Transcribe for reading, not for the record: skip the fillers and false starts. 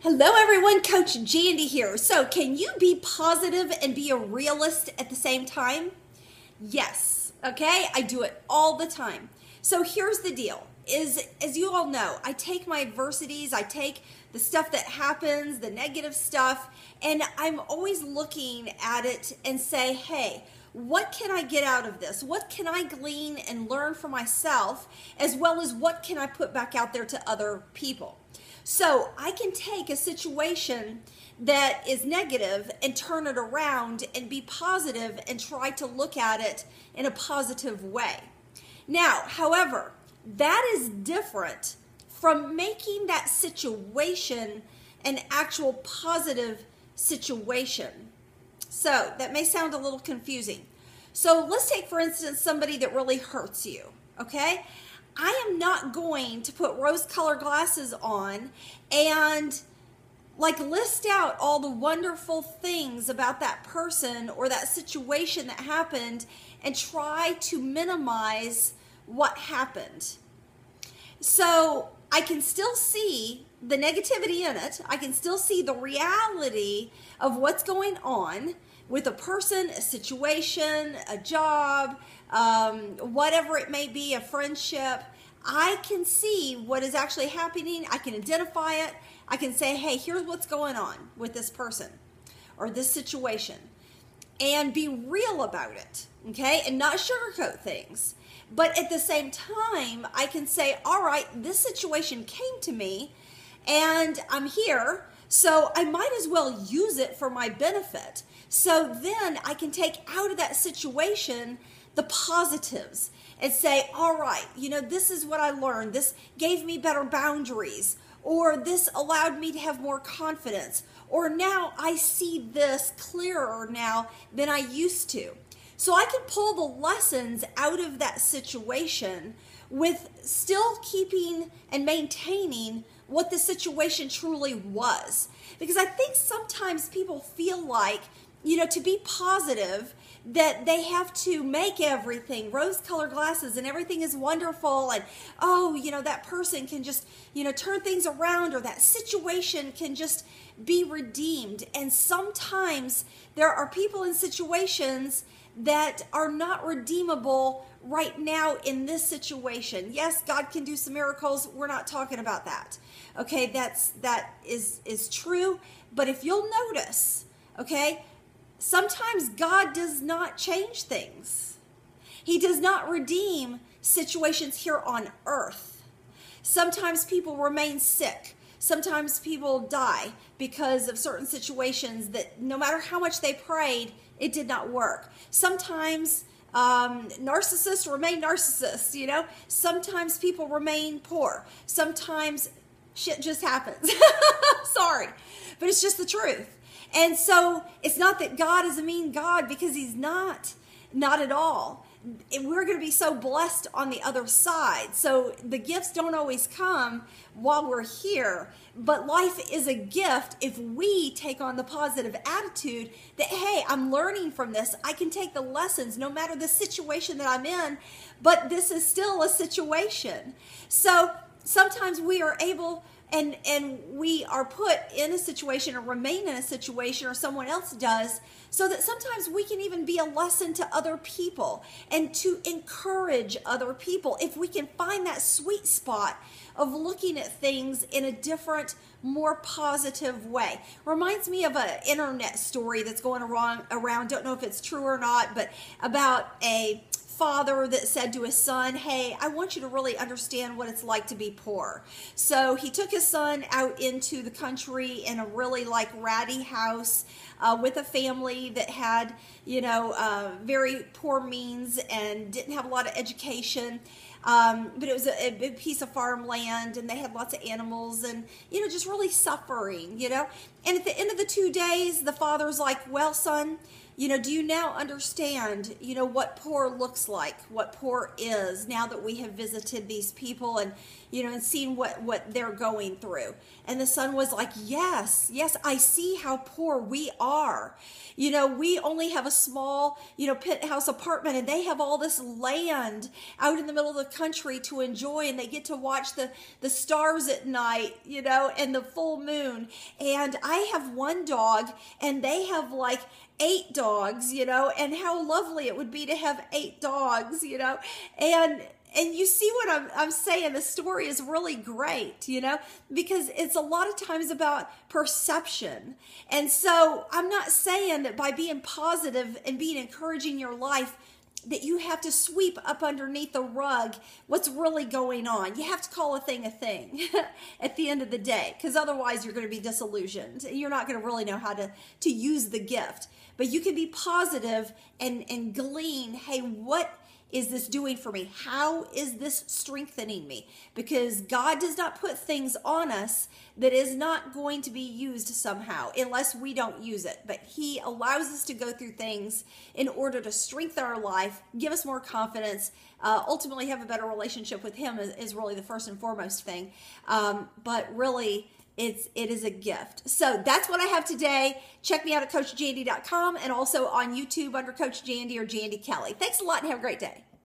Hello everyone, Coach Jandy here. So can you be positive and be a realist at the same time? Yes, okay, I do it all the time. So here's the deal, as you all know, I take my adversities, I take the stuff that happens, the negative stuff, and I'm always looking at it and say, hey, what can I get out of this? What can I glean and learn for myself, as well as what can I put back out there to other people? So I can take a situation that is negative and turn it around and be positive and try to look at it in a positive way. Now, however, that is different from making that situation an actual positive situation. So that may sound a little confusing. So let's take, for instance, somebody that really hurts you, okay? I am not going to put rose-colored glasses on and list out all the wonderful things about that person or that situation that happened and try to minimize what happened. So I can still see the negativity in it. I can still see the reality of what's going on with a person, a situation, a job, whatever it may be, a friendship. I can see what is actually happening. I can identify it. I can say, hey, here's what's going on with this person or this situation, and be real about it, okay, and not sugarcoat things. But at the same time, I can say, all right, this situation came to me and I'm here, so I might as well use it for my benefit. So then I can take out of that situation the positives and say, all right, this is what I learned. This gave me better boundaries, or this allowed me to have more confidence, or now I see this clearer now than I used to. So I can pull the lessons out of that situation with still keeping and maintaining what the situation truly was. Because I think sometimes people feel like, to be positive, that they have to make everything rose-colored glasses and everything is wonderful, and that person can just turn things around, or that situation can just be redeemed. And sometimes there are people in situations that are not redeemable right now in this situation. Yes, God can do some miracles. We're not talking about that. Okay, that is true. But if you'll notice, okay, sometimes God does not change things. He does not redeem situations here on earth. Sometimes people remain sick. Sometimes people die because of certain situations that no matter how much they prayed, it did not work. Sometimes narcissists remain narcissists, Sometimes people remain poor. Sometimes shit just happens. Sorry, but it's just the truth. And so it's not that God is a mean God, because he's not at all. We're going to be so blessed on the other side. So the gifts don't always come while we're here, but life is a gift if we take on the positive attitude that, hey, I'm learning from this. I can take the lessons no matter the situation that I'm in, but this is still a situation. So sometimes we are able and we are put in a situation or remain in a situation, or someone else does, so that sometimes we can even be a lesson to other people and to encourage other people if we can find that sweet spot of looking at things in a different, more positive way. Reminds me of an internet story that's going around, don't know if it's true or not, but about a father that said to his son, hey, I want you to really understand what it's like to be poor. So he took his son out into the country in a really ratty house with a family that had, very poor means and didn't have a lot of education. But it was a big piece of farmland, and they had lots of animals, and, just really suffering, And at the end of the 2 days, the father's like, well, son, do you now understand, what poor looks like, what poor is, now that we have visited these people and, and seen what they're going through? And the son was like, yes, I see how poor we are. We only have a small, penthouse apartment, and they have all this land out in the middle of the country to enjoy, and they get to watch the stars at night, and the full moon. And I have one dog, and they have like 8 dogs, and how lovely it would be to have 8 dogs, and you see what I'm saying. The story is really great, because it's a lot of times about perception. And so I'm not saying that by being positive and being encouraging your life that you have to sweep up underneath the rug what's really going on. You have to call a thing at the end of the day, because otherwise you're going to be disillusioned. You're not going to really know how to use the gift. But you can be positive and glean, hey, what is this doing for me? How is this strengthening me? Because God does not put things on us that is not going to be used somehow unless we don't use it. But He allows us to go through things in order to strengthen our life, give us more confidence, ultimately have a better relationship with Him is really the first and foremost thing. But really, it is a gift. So that's what I have today. Check me out at CoachJandy.com and also on YouTube under Coach Jandy or Jandy Kelly. Thanks a lot and have a great day.